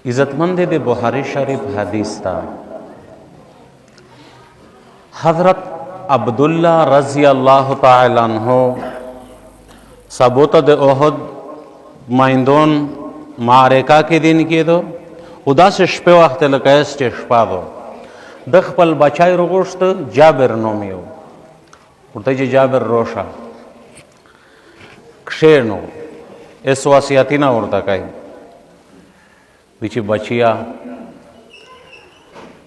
इज़्ज़तमंद दे बुखारी शरीफ हदीस था। हज़रत अब्दुल्ला रज़ी अल्लाह ताला अन्हो सबूत दे ओहद माइंदोन मारेका के दिन के दो उदा से शपे वक्त लकैस चे शपा दो दखपल बचाई रोगोश्त जाबिर नोमियो उठते जी जाबिर रोशा क्षेनो इस वसियती ना उड़ता कहीं बिची बचिया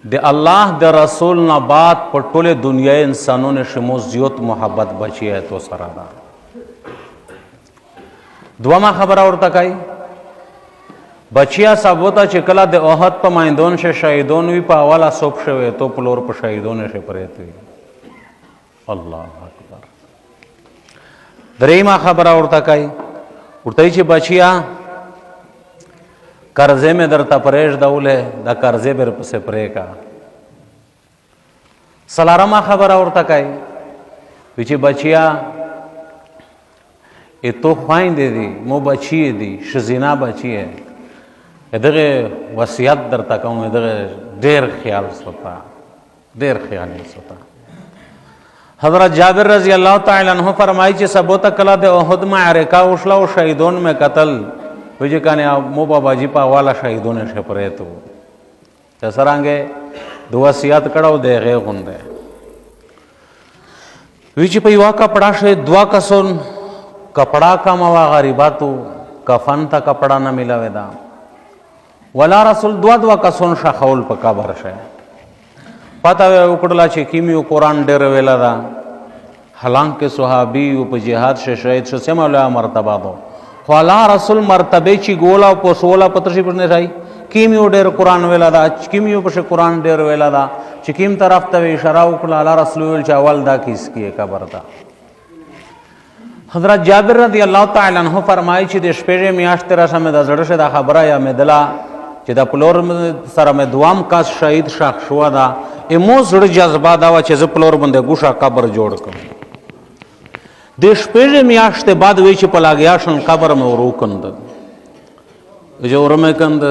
दे अल्लाह दे रसूल ना बात पटोले दुनिया इंसानों ने शमोजियत मोहब्बत बची है तो सरादा दुआमा खबर उड़ता कहीं बचिया साबोता चिकला दे ओहद पर माइंदोन से शहीदोन भी पावाला सोप शवे तो प्लोर पर शहीदों से परेत अल्लाह अकबर दरीमा खबर उड़ता कहीं उड़ते ही बचिया कर्जे में दर तपरेश दौले द कर्जे बेर से परे का सलारमा खबर और तकाई पीछे बचिया ये तो ख्वाइन दे दी मो बची दी शजीना बची है इधर वसियत दर तकाऊं इधर देर ख्याल सोता देर ख्याल नहीं सोता। हज़रत जाबिर रज़ी अल्लाह ताला अन्हु फरमाई चे सबोता कला दे ओहद में अरेका उशला और शहीदों में कत्ल विजय का मो बाबा जी पा वाला शहीदों ने छपरे तो सरांगे दुआसियात कड़ाव दे गए गुंदे विजय पैवा कपड़ा से दुआ कसोन कपड़ा का मवा गरीबा तो कफन था कपड़ा न मिला वेदा वला रसूल दुआ दुआ कसोन शाखौल पका भरश है पता वे उकड़ला चे कीमियो कुरान डेर वेला दा हलांग के सुहाबी उप जिहाद से शहीद से सेमला मर्तबा दो अल्लाह रसूल मरतबे ची गोला पोसोला पत्रशी पर ने कीमियो डेर कुरान वेला दा कीमियो पर कुरान डेर वेला दा चिकीम तरफ तवे इशारा उकला अल्लाह रसूल चावल दा किसकी है कबर दा। हज़रत जाबिर रज़ी अल्लाह ताला अन्हु फरमाई ची देश पेजे मियाश तेरा समय दा जड़ से दा खबरा या मेदला ची दा प्लोर सरा में दुआम का शहीद शाख शुआ दा इमो जड़ जज्बा दावा ची प्लोर बंदे गुशा कबर जोड़ कर देश पेजे मियाश्ते बाद वेची पला गया शन कबर में रोकंद जो उरमे कंद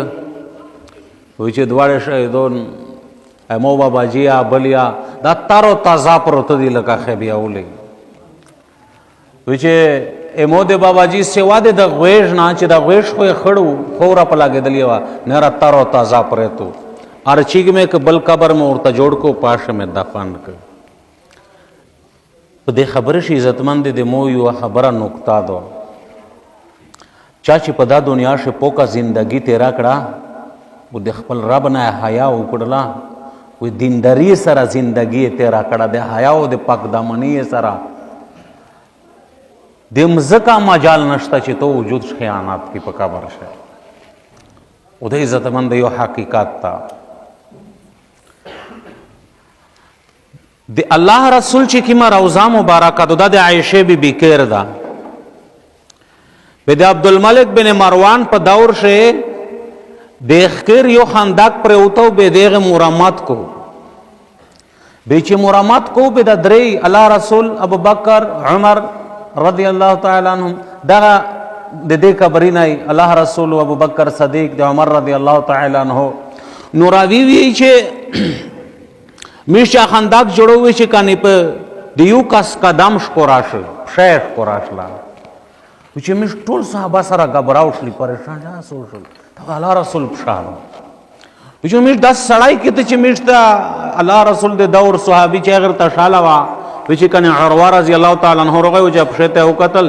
वेची द्वारे शहीदोन मो बाबा जिया बलिया दा तारो ताजा पर तदी लका खेबिया उले वेचे एमो दे बाबा जी सेवा दे द वेश ना चे द वेश को खड़ू खोरा पला गे दलिया नेरा तारो ताजा पर तो आर चीग में के बल कबर में उड़ता जोड़ को पाश में दफन कर तो दे खबर शी इज़्ज़तमंद दे मोयू खबरा नुकता दो चाची पदा दुनिया से पोका जिंदगी तेरा कड़ा वो देख पल रब ना हया उकड़ला वो दीनदारी सारा जिंदगी तेरा कड़ा दे हया दे पक दामनी सारा दे मज़का मजाल नश्ता चे तो वजूद खयानात की पका बरश है उधर इज़्ज़तमंद यो हकीकत था दे अल्लाह रसूल चिकिमा रौजा मुबारक दुदा दे आयशे भी बिकेर दा बेदे अब्दुल मलिक बिन मरवान पर दौर से देख कर यो खानदाक पर उतो बेदेग मुरामत को बेचे मुरामत को बेदा दरे अल्लाह रसूल अबू बकर उमर रज़ी अल्लाह ताला अन्हुम दगा दे कबरी नहीं अल्लाह रसूल अबू बकर सदीक दे उमर रज़ी अल्लाह ताला अन्हु नूरावी वीचे मिर्चा खानदाक जोड़ो हुए चिकानी पे दियू कस कदम शकोराश शेख कोराशला विचे मिश टोल साहबा सारा घबराउशली परेशान जा सोशल तो अल्लाह रसूल शाह विचे मिश 10 सड़ाई किते चे मिश ता अल्लाह रसूल दे दौर सुहाबी चे अगर तशालावा विचे कने उरवा रज़ी अल्लाह ताला अन्हु रोगे विचे अपशेते हो कत्ल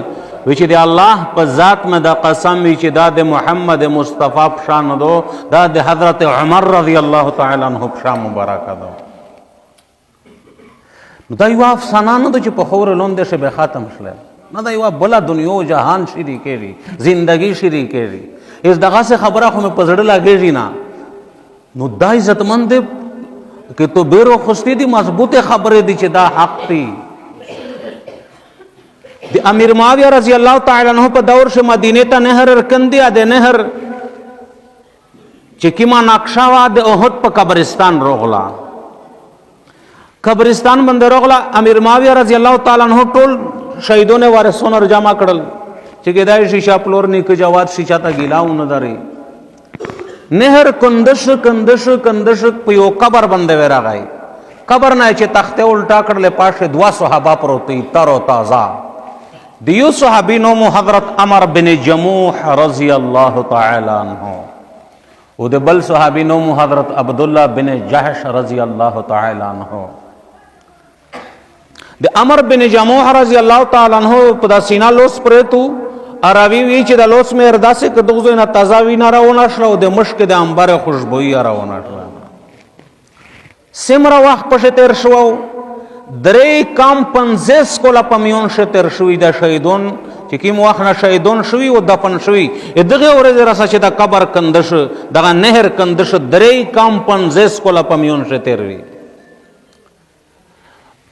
विचे दे अल्लाह पर जात में दा कसम विचे दा दे मोहम्मद मुस्तफा शान दो दा दे हजरत उमर रज़ी अल्लाह ताला अन्हु शान मुबारक दो दा युवा अफसाना न तो पखोर लोंदे से बेखातम शले न दा युवा बला दुनिया जहान शिरी केरी जिंदगी शिरी केरी इस दगा से खबरा को में पजड़ लागे जी ना नुदा इज्जतमंद कि तो बेरो खुस्ती दी मजबूत खबरें दी दा हक थी दे अमीर मुआविया रज़ी अल्लाह ताला अन्हु पर दौर से मदीने ता नहर कंदिया दे नहर चिकिमा नक्शावा दे ओहद पर कब्रिस्तान रोगला कब्रिस्तान बंदे रोगला अमीर मुआविया रज़ी अल्लाह ताला अन्हु टोल शहीदों ने वारे सोनर जमा करल चिकेदाई शीशा प्लोर निक जवाद शीशा ता गिला उन दरी نهر کندش کندش کندش په یو قبر باندې ورغی. قبر نه چې تخته الټا کړل پاشه دوا صحابه پروتي تر او تازه. دیو صحابي نوم حضرت عمر بن جموح رضی الله تعالی عنہ او د بل صحابي نوم حضرت عبد الله بن جحش رضی الله تعالی عنہ. د عمر بن جموح رضی الله تعالی عنہ په د سینا لوس پرتو اراوی وی چې د لوس مې ارداسه کدوغه نه تازه وینا راونه شلو د مشک د انبار خوشبوئی راونه شلو. سمره وخت پښه تیر شو درې کام 50 کولا پمیون شه تیر شوی د شهیدون چې کیم وخت نه شهیدون شوی او دفن شوی دغه ورځ راسه چې د قبر کندش دغه نهر کندش درې کام 50 کولا پمیون شه تیر وی.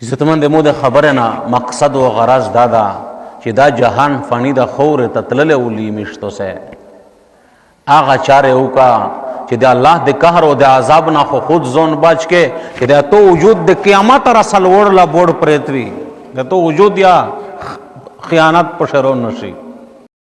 عزتمند مو د خبره نه مقصد او غرض دادا چې دا جهان فانی د خور تتلل اولی مشتو سه هغه چاره وکا چې د الله د قهر او د عذاب نه خود زون بچ کې چې د تو وجود د قیامت رسل ورلا بورډ پرتوي د تو وجود یا خیانت په شرو نشي.